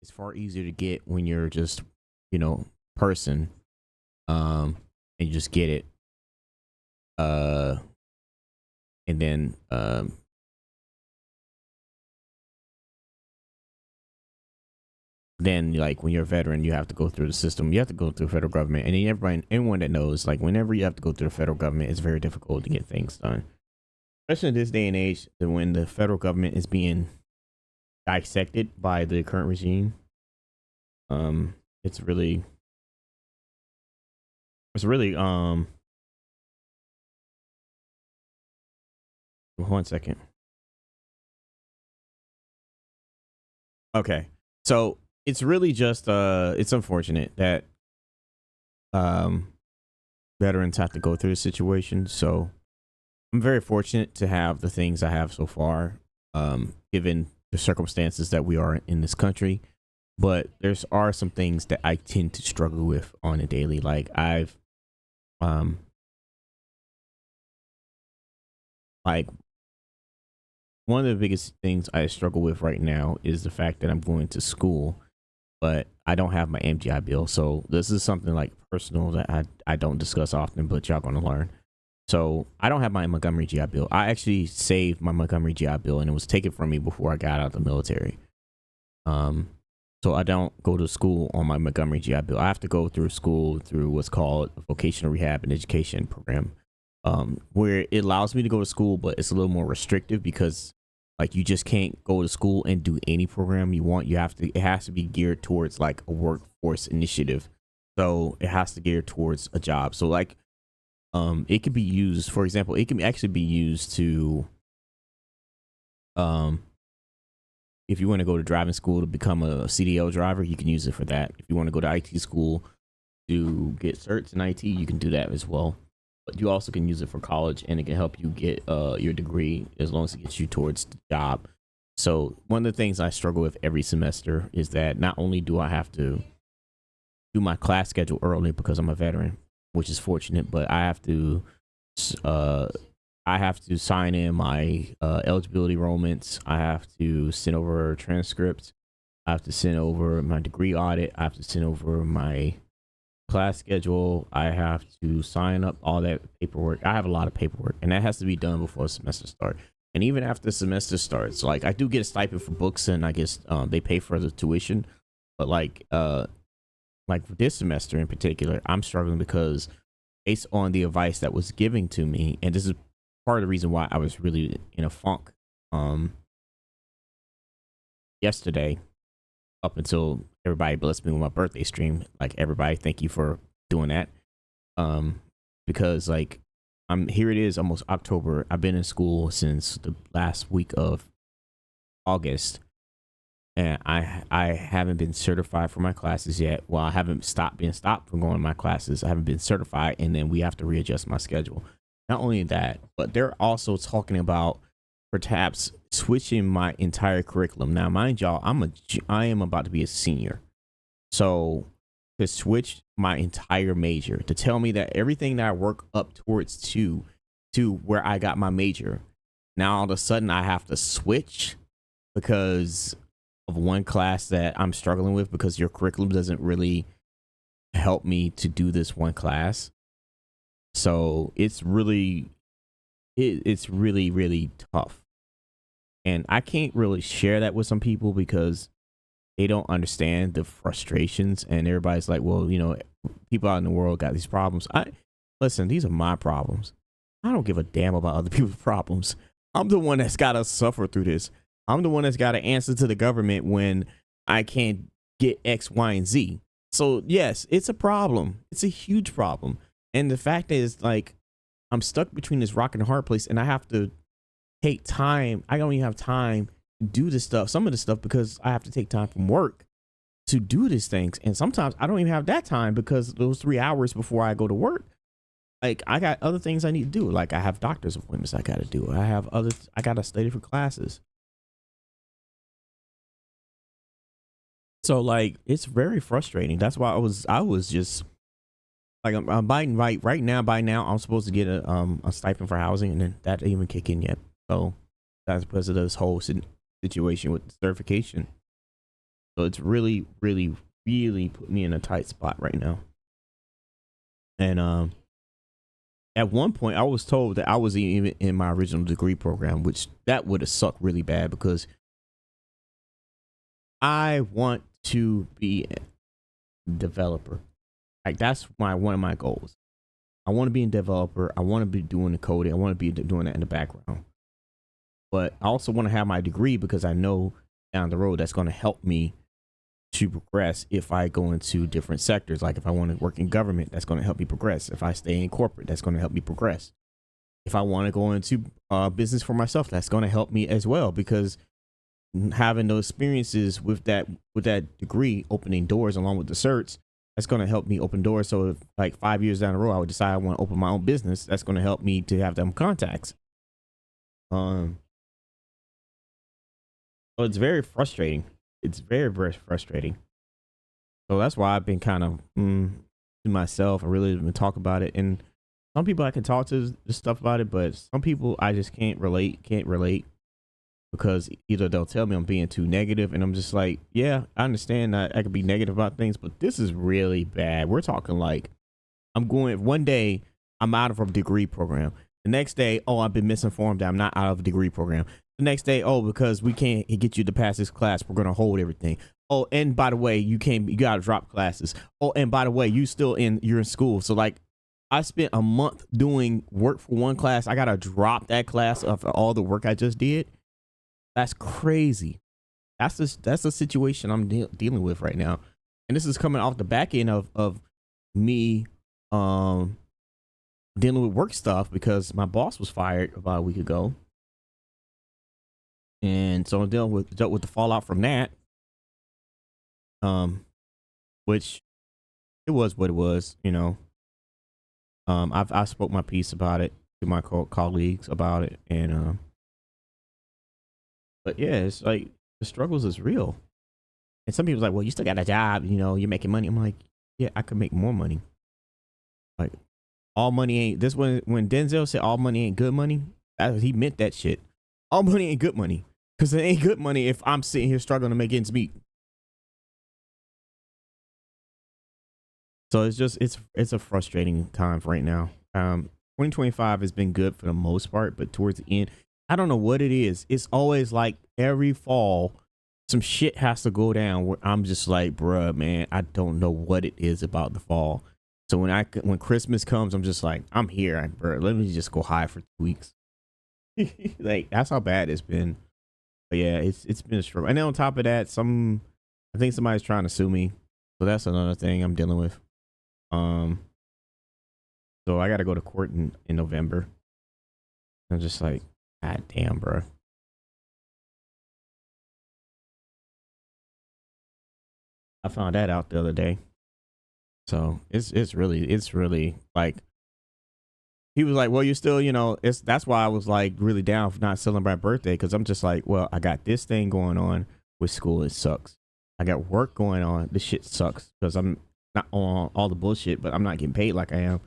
it's far easier to get when you're just, you know, person, and you just get it. Uh, and then like when you're a veteran, you have to go through the system. You have to go through the federal government, and then anyone that knows, like whenever you have to go through the federal government, it's very difficult to get things done, especially in this day and age when the federal government is being dissected by the current regime. It's really, it's really, 1 second. Okay, so it's really just, it's unfortunate that um veterans have to go through the situation. So I'm very fortunate to have the things I have so far, given the circumstances that we are in this country. But there's are some things that I tend to struggle with on a daily. Like um, like one of the biggest things I struggle with right now is the fact that I'm going to school, but I don't have my MGI bill. So this is something like personal that I don't discuss often, but y'all gonna learn. So I don't have my Montgomery GI Bill. I actually saved my Montgomery GI Bill, and it was taken from me before I got out of the military. Um, so I don't go to school on my Montgomery GI Bill. I have to go through school through what's called a vocational rehab and education program, where it allows me to go to school, but it's a little more restrictive because like you just can't go to school and do any program you want. You have to. It has to be geared towards like a workforce initiative. So it has to gear towards a job. So like it can be used, for example, it can actually be used to um if you want to go to driving school to become a CDL driver, you can use it for that. If you want to go to IT school to get certs in IT, you can do that as well. But you also can use it for college, and it can help you get your degree as long as it gets you towards the job. So one of the things I struggle with every semester is that not only do I have to do my class schedule early because I'm a veteran, which is fortunate, but uh I have to sign in my eligibility enrollments. I have to send over transcripts. I have to send over my degree audit. I have to send over my class schedule. I have to sign up all that paperwork. I have a lot of paperwork, and that has to be done before semester start. And even after the semester starts, like I do get a stipend for books, and I guess they pay for the tuition. But like for this semester in particular, I'm struggling because based on the advice that was given to me, and this is part of the reason why I was really in a funk yesterday up until everybody blessed me with my birthday stream. Like everybody, thank you for doing that. Um because like I'm here, it is almost October. I've been in school since the last week of August, and I haven't been certified for my classes yet. Well, I haven't stopped from going to my classes. I haven't been certified, and then we have to readjust my schedule. Not only that, but they're also talking about perhaps switching my entire curriculum. Now, mind y'all, I am about to be a senior, so to switch my entire major, to tell me that everything that I work up towards to where I got my major, now all of a sudden I have to switch because of one class that I'm struggling with, because your curriculum doesn't really help me to do this one class. So it's really really tough, and I can't really share that with some people because they don't understand the frustrations, and everybody's like, well, you know, people out in the world got these problems. I listen, these are my problems. I don't give a damn about other people's problems. I'm the one that's got to suffer through this. I'm the one that's got to answer to the government when I can't get X, Y, and Z. So yes, it's a problem. It's a huge problem. And the fact is, like, I'm stuck between this rock and a hard place, and I have to take time. I don't even have time to do this stuff, some of the stuff, because I have to take time from work to do these things. And sometimes I don't even have that time because those 3 hours before I go to work, like I got other things I need to do. Like I have doctor's appointments I got to do. I got to study for classes. So like it's very frustrating. That's why I was just like I'm biting right now. By now I'm supposed to get a stipend for housing, and then that didn't even kick in yet. So that's because of this whole situation with certification. So it's really, really, really put me in a tight spot right now. And at one point, I was told that I was even in my original degree program, which that would have sucked really bad because I want to be a developer. Like that's one of my goals. I want to be a developer. I want to be doing the coding. I want to be doing that in the background. But I also want to have my degree because I know down the road that's going to help me to progress if I go into different sectors. Like if I want to work in government, that's going to help me progress. If I stay in corporate, that's going to help me progress. If I want to go into business for myself, that's going to help me as well because having those experiences with that degree opening doors along with the certs, that's going to help me open doors. So if like 5 years down the road I would decide I want to open my own business, that's going to help me to have them contacts. So it's very frustrating. It's very, very frustrating. So that's why I've been kind of to myself. I really didn't talk about it. And some people I can talk to this stuff about it, but some people I just can't relate because either they'll tell me I'm being too negative, and I'm just like, yeah, I understand that I could be negative about things, but this is really bad. We're talking like I'm going one day I'm out of a degree program. The next day, oh, I've been misinformed that I'm not out of a degree program. The next day, oh, because we can't get you to pass this class, we're gonna hold everything. Oh, and by the way, you gotta drop classes. Oh, and by the way, you're in school. So like I spent a month doing work for one class. I gotta drop that class of all the work I just did. That's crazy. That's the situation I'm dealing with right now. And this is coming off the back end of me dealing with work stuff because my boss was fired about a week ago. And so I'm dealt with the fallout from that. Which it was what it was, you know. I spoke my piece about it to my colleagues about it, and but yeah, it's like the struggles is real. And some people's like, well, you still got a job, you know, you're making money. I'm like, yeah, I could make more money. Like all money ain't this when Denzel said all money ain't good money, he meant that shit. All money ain't good money because it ain't good money if I'm sitting here struggling to make ends meet. So it's a frustrating time right now. 2025 has been good for the most part, but towards the end, I don't know what it is. It's always like every fall, some shit has to go down where I'm just like, bruh, man, I don't know what it is about the fall. So when Christmas comes, I'm just like, I'm here, bruh. Let me just go high for 2 weeks. Like that's how bad it's been. But yeah, it's been a struggle. And then on top of that, I think somebody's trying to sue me. So that's another thing I'm dealing with. So I got to go to court in November. I'm just like, God damn, bro. I found that out the other day. So it's really like he was like, well, you're still, you know, that's why I was like really down for not celebrating my birthday because I'm just like, well, I got this thing going on with school. It sucks. I got work going on. This shit sucks because I'm not on all the bullshit, but I'm not getting paid like I am.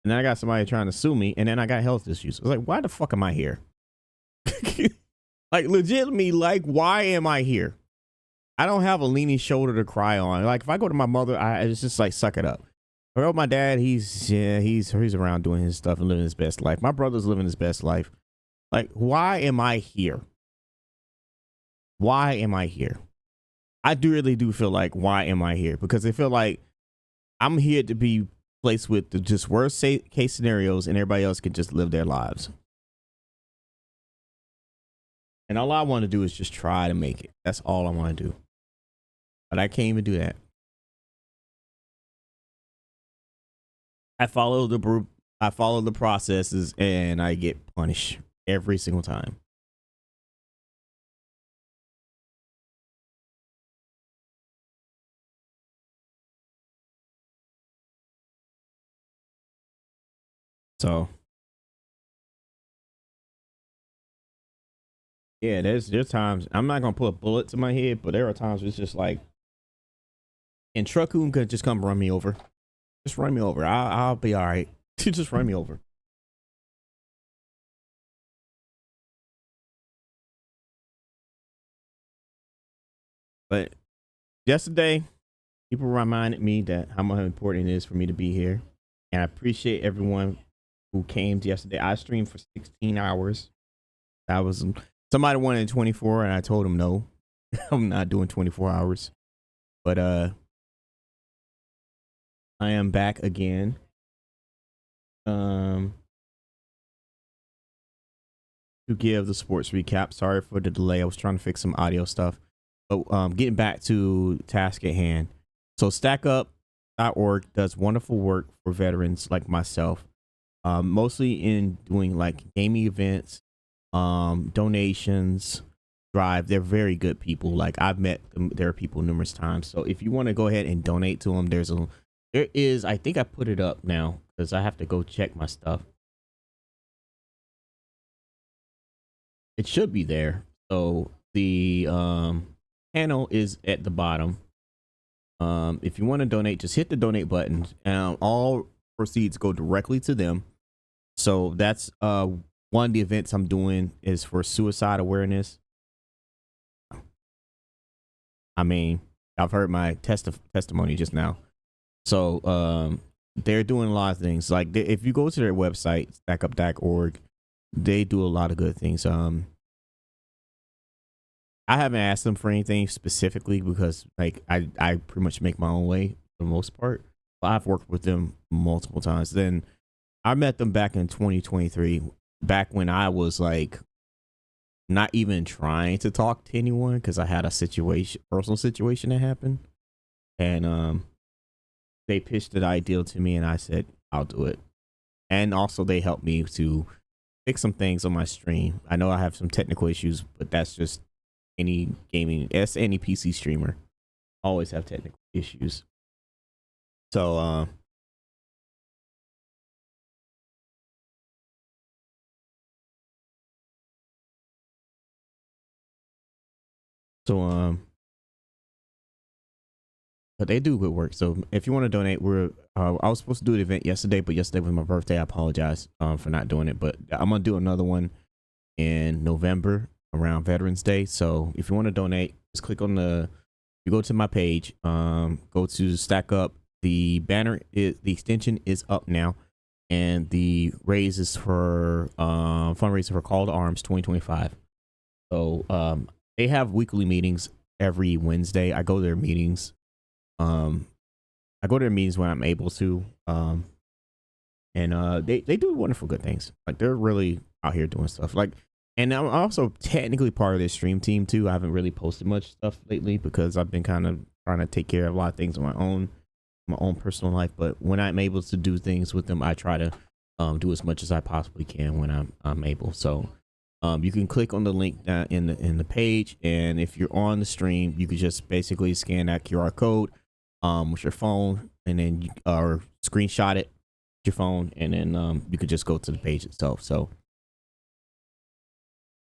And then I got somebody trying to sue me, and then I got health issues. I was like, why the fuck am I here? Like legitimately, like why am I here? I don't have a leaning shoulder to cry on. Like if I go to my mother, it's just like suck it up. I go to my dad, he's around doing his stuff and living his best life. My brother's living his best life. Like why am I here? Why am I here? I really do feel like why am I here? Because I feel like I'm here to be placed with the just worst case scenarios, and everybody else can just live their lives. And all I want to do is just try to make it. That's all I want to do. But I can't even do that. I follow the processes, and I get punished every single time. So yeah, there's times I'm not gonna put a bullet to my head, but there are times it's just like, and Truckun could just come run me over. Just run me over. I'll be all right. Just run me over. But Yesterday, people reminded me that how much important it is for me to be here, and I appreciate everyone who came yesterday. I streamed for 16 hours. I was somebody wanted 24, and I told them no, I'm not doing 24 hours. But I am back again. To give the sports recap. Sorry for the delay. I was trying to fix some audio stuff. But getting back to task at hand. So StackUp.org does wonderful work for veterans like myself. Mostly in doing like gaming events, donations, drive. They're very good people. Like I've met their people numerous times. So if you want to go ahead and donate to them, there is, I think I put it up now because I have to go check my stuff. It should be there. So the panel is at the bottom. If you want to donate, just hit the donate button, and all proceeds go directly to them. So that's one of the events I'm doing is for suicide awareness. I mean, I've heard my testimony just now. So they're doing a lot of things. Like if you go to their website, stackup.org, they do a lot of good things. I haven't asked them for anything specifically because like I pretty much make my own way for the most part. But I've worked with them multiple times. Then I met them back in 2023, back when I was like not even trying to talk to anyone because I had a personal situation that happened. And they pitched it ideal to me and I said, I'll do it. And also they helped me to fix some things on my stream. I know I have some technical issues, but that's just any any PC streamer always have technical issues. So but they do good work. So if you want to donate, I was supposed to do the event yesterday, but yesterday was my birthday. I apologize for not doing it, but I'm gonna do another one in November around Veterans Day. So if you want to donate, just click on you go to my page, go to Stack Up. The the extension is up now, and the raise is for fundraiser for Call to Arms 2025. So they have weekly meetings every Wednesday. I go to their meetings. I go to their meetings when I'm able to. And they do wonderful good things. Like they're really out here doing stuff. Like, and I'm also technically part of their stream team too. I haven't really posted much stuff lately because I've been kind of trying to take care of a lot of things on my own personal life. But when I'm able to do things with them, I try to do as much as I possibly can when I'm able. So you can click on the link in the page, and if you're on the stream, you can just basically scan that QR code with your phone, and then or screenshot it with your phone, and then you could just go to the page itself. So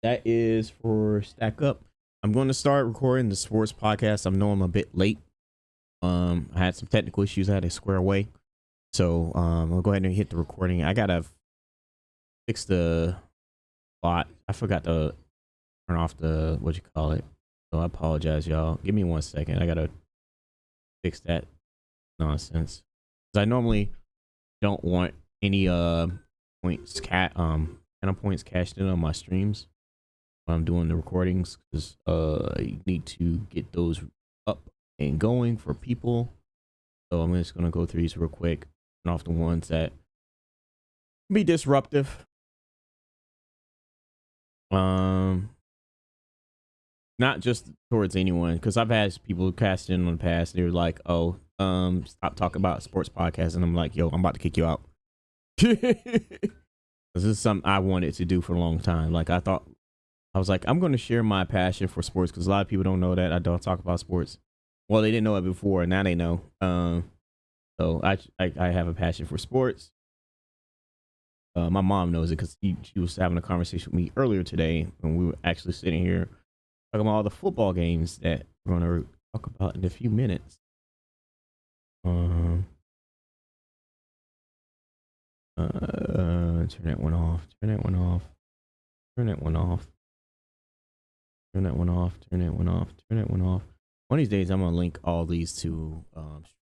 that is for Stack Up. I'm going to start recording the sports podcast. I know I'm a bit late. I had some technical issues I had to square away. So I'll go ahead and hit the recording. I gotta fix the bot. I forgot to turn off the what you call it. So I apologize, y'all. Give me 1 second. I gotta fix that nonsense. Because I normally don't want any points points cashed in on my streams when I'm doing the recordings, because you need to get those up and going for people. So I'm just gonna go through these real quick, turn off the ones that can be disruptive. Not just towards anyone, because I've had people cast in on the past. They're like, "Oh, stop talking about sports podcasts," and I'm like, "Yo, I'm about to kick you out." This is something I wanted to do for a long time. Like I was like, I'm going to share my passion for sports, because a lot of people don't know that I don't talk about sports. Well, they didn't know it before, and now they know. So I have a passion for sports. My mom knows it because she was having a conversation with me earlier today when we were actually sitting here talking about all the football games that we're going to talk about in a few minutes. Turn that one off. Turn that one off. Turn that one off. Turn that one off. Turn that one off. Turn that one off. One of these days, I'm gonna link all these to